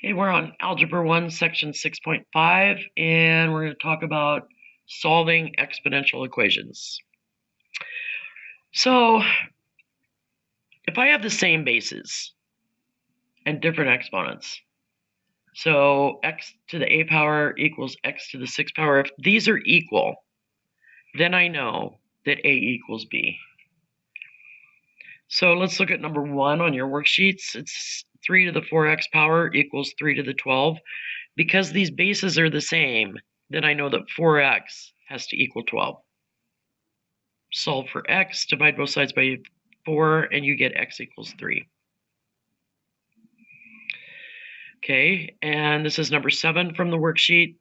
Okay, we're on Algebra 1, Section 6.5, and we're going to talk about solving exponential equations. So, if I have the same bases and different exponents, so x to the a power equals x to the 6th power, if these are equal, then I know that a equals b. So let's look at number 1 on your worksheets. It's 3 to the 4x power equals 3 to the 12. Because these bases are the same, then I know that 4x has to equal 12. Solve for x, divide both sides by 4, and you get x equals 3. Okay, and this is number 7 from the worksheet.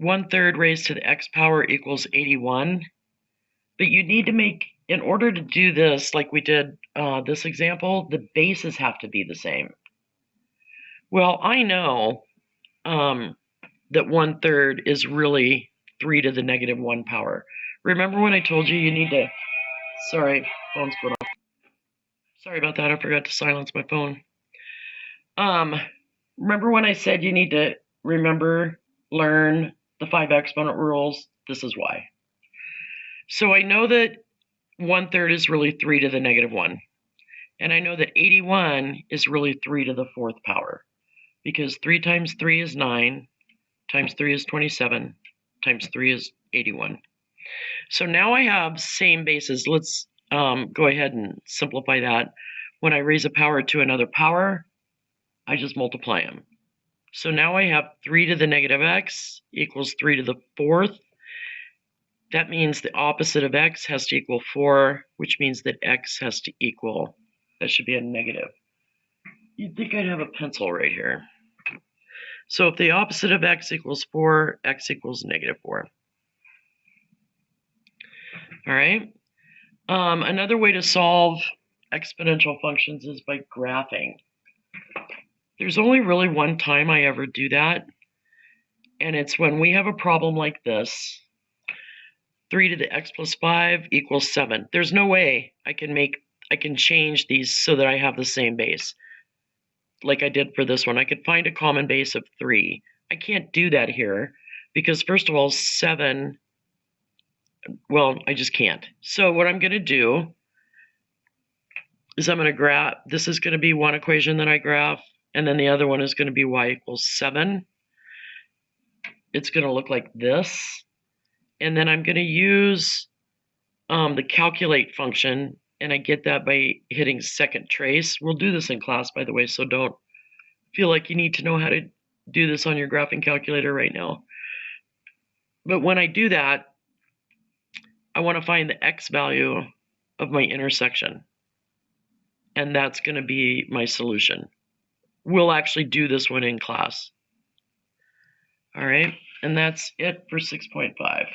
1/3 raised to the x power equals 81. But you need to make, in order to do this like we did this example, the bases have to be the same. Well, I know that 1/3 is really 3 to the negative 1 power. Remember when I told you you need to, sorry, phone's going off. Sorry about that, I forgot to silence my phone. Remember when I said you need to learn the 5 exponent rules? This is why. So I know that 1/3 is really 3 to the negative 1. And I know that 81 is really 3 to the 4th power. Because 3 times 3 is 9, times 3 is 27, times 3 is 81. So now I have same bases. Let's go ahead and simplify that. When I raise a power to another power, I just multiply them. So now I have 3 to the negative x equals 3 to the 4th. That means the opposite of x has to equal 4, which means that x has to equal, that should be a negative. You'd think I'd have a pencil right here. So if the opposite of x equals 4, x equals negative 4. All right. Another way to solve exponential functions is by graphing. There's only really one time I ever do that, and it's when we have a problem like this. 3 to the x plus 5 equals 7. There's no way I can change these so that I have the same base. Like I did for this one, I could find a common base of 3. I can't do that here because first of all, 7, well, I just can't. So what I'm going to do is I'm going to graph, this is going to be one equation that I graph, and then the other one is going to be y equals 7. It's going to look like this. And then I'm going to use the calculate function, and I get that by hitting second trace. We'll do this in class, by the way, so don't feel like you need to know how to do this on your graphing calculator right now. But when I do that, I want to find the x value of my intersection. And that's going to be my solution. We'll actually do this one in class. All right, and that's it for 6.5.